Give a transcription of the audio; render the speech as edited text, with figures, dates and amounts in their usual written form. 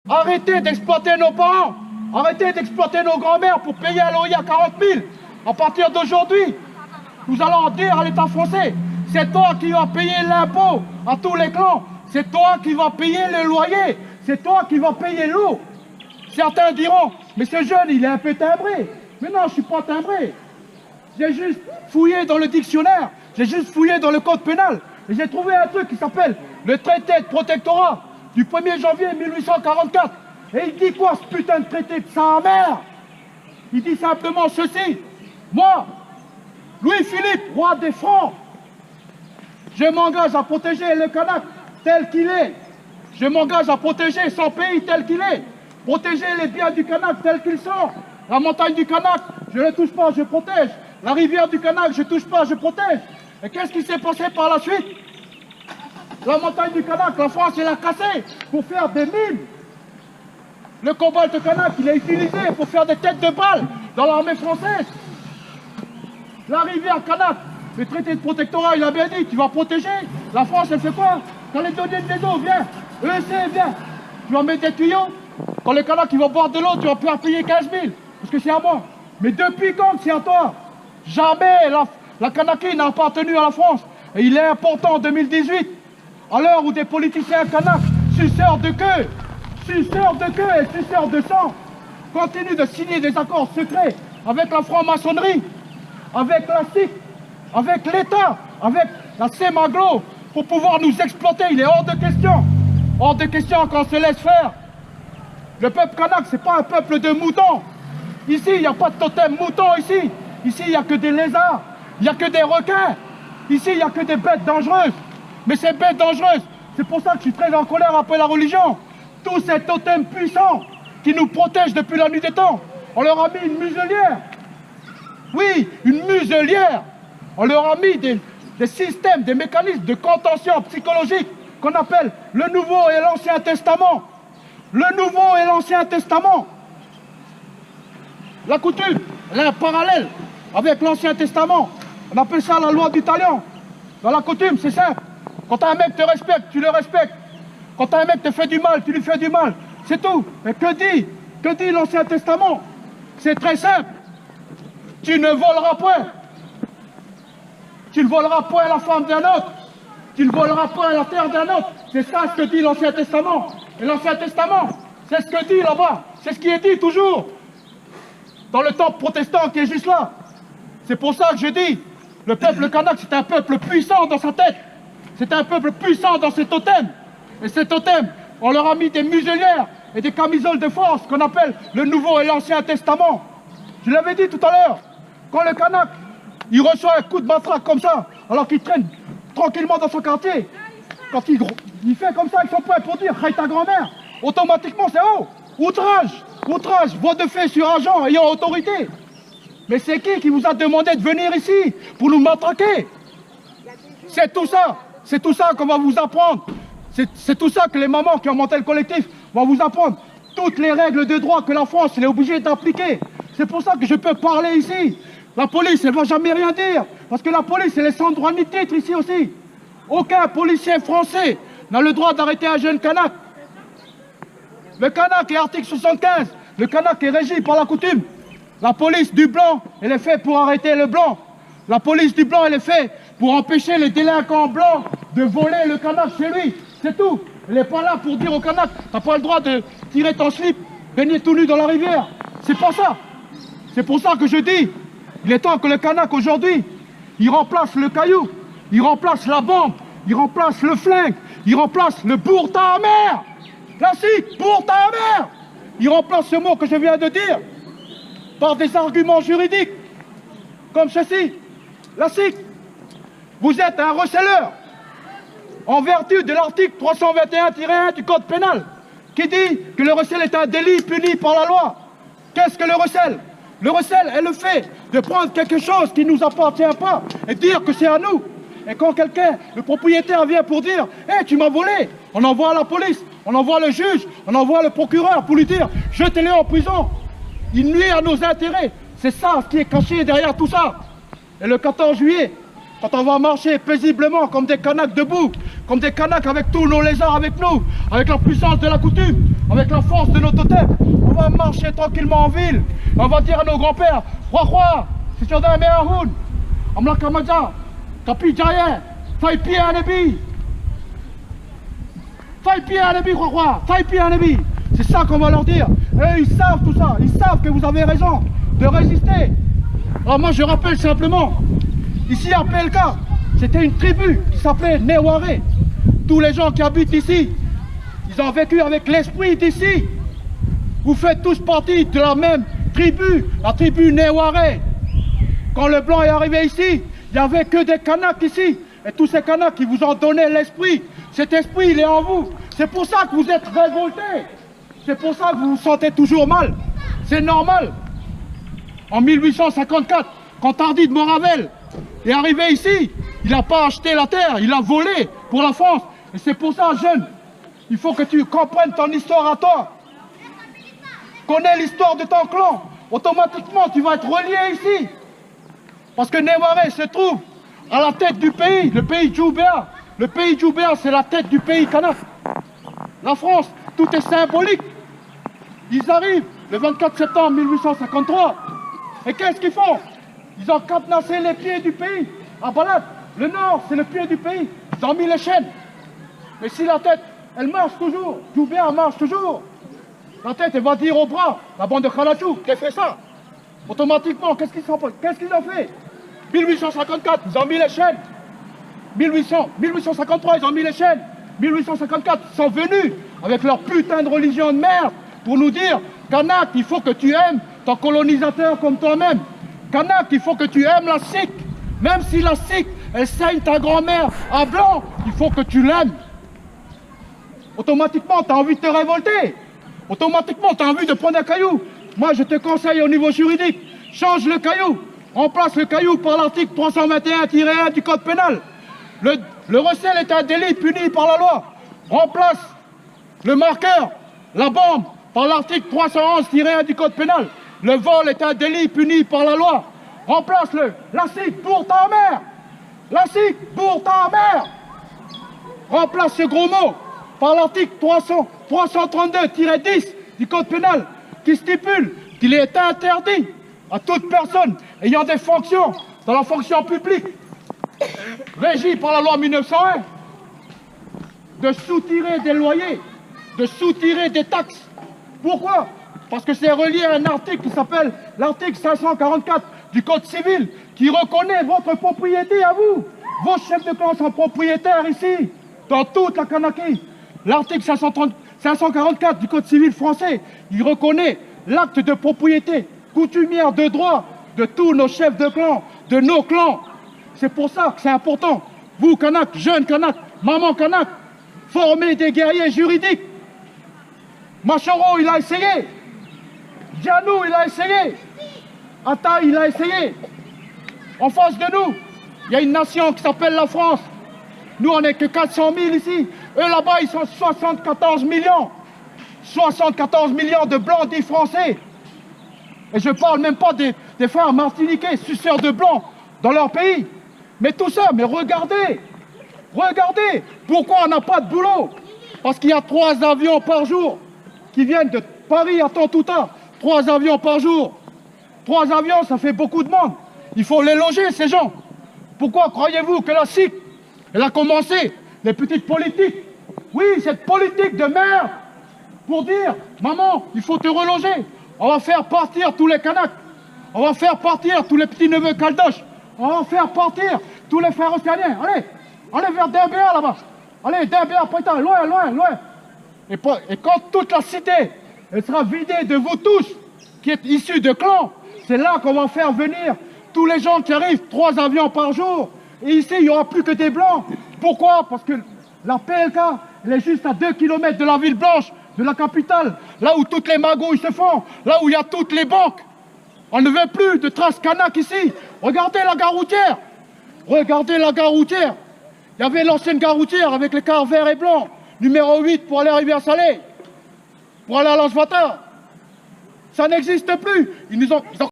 Arrêtez d'exploiter nos parents. Arrêtez d'exploiter nos grands-mères pour payer un loyer à 40 000. À partir d'aujourd'hui, nous allons dire à l'État français, c'est toi qui vas payer l'impôt à tous les clans. C'est toi qui vas payer le loyer. C'est toi qui vas payer l'eau. Certains diront, mais ce jeune, il est un peu timbré. Mais non, je ne suis pas timbré. J'ai juste fouillé dans le dictionnaire. J'ai juste fouillé dans le code pénal. Et j'ai trouvé un truc qui s'appelle le traité de protectorat du 1er janvier 1844. Et il dit quoi, ce putain de traité de sa mère? Il dit simplement ceci. Moi, Louis-Philippe, roi des Francs, je m'engage à protéger le Kanak tel qu'il est. Je m'engage à protéger son pays tel qu'il est. Protéger les biens du Kanak tel qu'ils sont. La montagne du Kanak, je ne touche pas, je protège. La rivière du Kanak, je ne touche pas, je protège. Et qu'est-ce qui s'est passé par la suite? La montagne du Kanak, la France, elle a cassé pour faire des mines. Le cobalt Kanak, il est utilisé pour faire des têtes de balles dans l'armée française. La rivière Kanak, le traité de protectorat, il a bien dit, tu vas protéger. La France, elle fait quoi? Quand les données de l'eau, viens. EEC, viens. Tu vas mettre des tuyaux. Quand le Kanak, il va boire de l'eau, tu vas pouvoir payer 15 000. Parce que c'est à moi. Mais depuis quand c'est à toi? Jamais la Kanaki n'a appartenu à la France. Et il est important en 2018, à l'heure où des politiciens Kanak, suceurs de queue et suceurs de sang, continuent de signer des accords secrets avec la franc-maçonnerie, avec la SIC, avec l'État, avec la CEMAGLO, pour pouvoir nous exploiter. Il est hors de question qu'on se laisse faire. Le peuple Kanak, c'est pas un peuple de moutons. Ici, il n'y a pas de totem mouton ici. Ici, il n'y a que des lézards, il n'y a que des requins. Ici, il n'y a que des bêtes dangereuses. Mais ces bêtes dangereuses, c'est pour ça que je suis très en colère après la religion. Tous ces totems puissants qui nous protègent depuis la nuit des temps, on leur a mis une muselière. Oui, une muselière. On leur a mis des systèmes, des mécanismes de contention psychologique qu'on appelle le Nouveau et l'Ancien Testament. Le Nouveau et l'Ancien Testament. La coutume, elle a un parallèle avec l'Ancien Testament. On appelle ça la loi du talion. Dans la coutume, c'est simple. Quand un mec te respecte, tu le respectes. Quand un mec te fait du mal, tu lui fais du mal. C'est tout. Mais que dit l'Ancien Testament? C'est très simple. Tu ne voleras point. Tu ne voleras point la femme d'un autre. Tu ne voleras point la terre d'un autre. C'est ça ce que dit l'Ancien Testament. Et l'Ancien Testament, c'est ce que dit là-bas. C'est ce qui est dit toujours. Dans le temple protestant qui est juste là. C'est pour ça que je dis, le peuple Kanak, c'est un peuple puissant dans sa tête. C'est un peuple puissant dans ses totems. Et ces totems, on leur a mis des muselières et des camisoles de force qu'on appelle le Nouveau et l'Ancien Testament. Je l'avais dit tout à l'heure, quand le Kanak, il reçoit un coup de matraque comme ça, alors qu'il traîne tranquillement dans son quartier, quand il fait comme ça avec son poing pour dire « Hey ta grand-mère », automatiquement c'est « Oh, outrage, outrage, voie de fait sur agent ayant autorité ». Mais c'est qui vous a demandé de venir ici pour nous matraquer? C'est tout ça qu'on va vous apprendre. C'est tout ça que les mamans qui ont monté le collectif vont vous apprendre. Toutes les règles de droit que la France est obligée d'appliquer. C'est pour ça que je peux parler ici. La police, elle ne va jamais rien dire. Parce que la police, elle est sans droit ni titre ici aussi. Aucun policier français n'a le droit d'arrêter un jeune Kanak. Le Kanak est article 75. Le Kanak est régi par la coutume. La police du blanc, elle est faite pour arrêter le blanc. La police du blanc, elle est faite pour empêcher les délinquants blancs de voler le Kanak chez lui. C'est tout. Elle n'est pas là pour dire au Kanak, t'as pas le droit de tirer ton slip, baigner tout nu dans la rivière. C'est pas ça. C'est pour ça que je dis, il est temps que le Kanak aujourd'hui, il remplace le caillou, il remplace la bombe, il remplace le flingue, il remplace le pour ta mère. Classique, pour ta mère. Il remplace ce mot que je viens de dire par des arguments juridiques comme ceci. La SIC, vous êtes un receleur en vertu de l'article 321-1 du Code pénal qui dit que le recel est un délit puni par la loi. Qu'est-ce que le recel? Le recel est le fait de prendre quelque chose qui ne nous appartient pas et dire que c'est à nous. Et quand quelqu'un, le propriétaire vient pour dire « Hey, tu m'as volé !» on envoie la police, on envoie le juge, on envoie le procureur pour lui dire « Jetez-le en prison !» Il nuit à nos intérêts. C'est ça ce qui est caché derrière tout ça. Et le 14 juillet, quand on va marcher paisiblement comme des Kanaks debout, comme des Kanaks avec tous nos lézards avec nous, avec la puissance de la coutume, avec la force manger tranquillement en ville. On va dire à nos grands-pères, Roi, c'est sur un meilleur Amla Kamaja, Kapi Jaya, Fai Pia Nebi. Fai Pia Nebi, Roi, Fai Pia Nebi. C'est ça qu'on va leur dire. Et ils savent tout ça, ils savent que vous avez raison de résister. Alors moi je rappelle simplement, ici à PLK, c'était une tribu qui s'appelait Néwaré. Tous les gens qui habitent ici, ils ont vécu avec l'esprit d'ici. Vous faites tous partie de la même tribu, la tribu Néwaré. Quand le blanc est arrivé ici, il n'y avait que des Kanaks ici. Et tous ces Kanaks qui vous ont donné l'esprit, cet esprit il est en vous. C'est pour ça que vous êtes révoltés. C'est pour ça que vous vous sentez toujours mal. C'est normal. En 1854, quand Tardy de Moravelle est arrivé ici, il n'a pas acheté la terre, il a volé pour la France. Et c'est pour ça, jeune, il faut que tu comprennes ton histoire à toi. Connais l'histoire de ton clan. Automatiquement, tu vas être relié ici. Parce que Néwaré se trouve à la tête du pays, le pays Djoubéa. Le pays Djoubéa, c'est la tête du pays Kanak. La France, tout est symbolique. Ils arrivent le 24 septembre 1853. Et qu'est-ce qu'ils font? Ils ont cadenassé les pieds du pays. À Balad, le nord, c'est le pied du pays. Ils ont mis les chaînes. Mais si la tête, elle marche toujours, Djoubéa marche toujours. La tête, elle va dire au bras, la bande de Khalachou, qui a fait ça. Automatiquement, qu'est-ce qu'ils ont fait? 1854, ils ont mis les chaînes. 1853, ils ont mis les chaînes. 1854, ils sont venus avec leur putain de religion de merde pour nous dire, Kanak, il faut que tu aimes ton colonisateur comme toi-même. Kanak, il faut que tu aimes la Sikh. Même si la Sikh, elle saigne ta grand-mère à blanc, il faut que tu l'aimes. Automatiquement, tu as envie de te révolter. Automatiquement, tu as envie de prendre un caillou. Moi, je te conseille au niveau juridique, change le caillou. Remplace le caillou par l'article 321-1 du Code pénal. Le recel est un délit puni par la loi. Remplace le marqueur, la bombe, par l'article 311-1 du Code pénal. Le vol est un délit puni par la loi. Remplace-le. La SIC pour ta mère. La SIC pour ta mère. Remplace ce gros mot par l'article 332-10 du Code pénal qui stipule qu'il est interdit à toute personne ayant des fonctions dans la fonction publique régie par la loi 1901 de soutirer des loyers, de soutirer des taxes. Pourquoi? Parce que c'est relié à un article qui s'appelle l'article 544 du Code civil qui reconnaît votre propriété à vous. Vos chefs de clan sont propriétaires ici, dans toute la Kanaki. L'article 544 du Code civil français, il reconnaît l'acte de propriété coutumière de droit de tous nos chefs de clan, de nos clans. C'est pour ça que c'est important. Vous, Kanak, jeunes Kanak, maman Kanak, formez des guerriers juridiques. Machoro, il a essayé. Djanou, il a essayé. Atta, il a essayé. En face de nous, il y a une nation qui s'appelle la France. Nous, on n'est que 400 000 ici. Eux, là-bas, ils sont 74 millions. 74 millions de blancs dits français. Et je ne parle même pas des frères martiniquais, suceurs de blancs dans leur pays. Mais tout ça, mais regardez. Regardez. Pourquoi on n'a pas de boulot? Parce qu'il y a 3 avions par jour qui viennent de Paris à Tontouta. 3 avions par jour. 3 avions, ça fait beaucoup de monde. Il faut les loger, ces gens. Pourquoi croyez-vous que la SIC, elle a commencé les petites politiques? Oui, cette politique de merde pour dire, maman, il faut te reloger. On va faire partir tous les Kanaks. On va faire partir tous les petits-neveux Caldoches. On va faire partir tous les frères océaniens. Allez, allez vers Derbéa là-bas. Allez, Derbéa, putain, loin, loin, loin. Et quand toute la cité, elle sera vidée de vous tous, qui êtes issus de clans, c'est là qu'on va faire venir tous les gens qui arrivent, 3 avions par jour. Et ici, il n'y aura plus que des blancs. Pourquoi? Parce que la PLK, elle est juste à 2 km de la ville blanche, de la capitale, là où toutes les magouilles se font, là où il y a toutes les banques. On ne veut plus de traces Kanak ici. Regardez la gare routière. Regardez la gare routière. Il y avait l'ancienne gare routière avec les cars verts et blancs, numéro 8 pour aller à Rivière-Salée, pour aller à Lansvata. Ça n'existe plus. Ils ont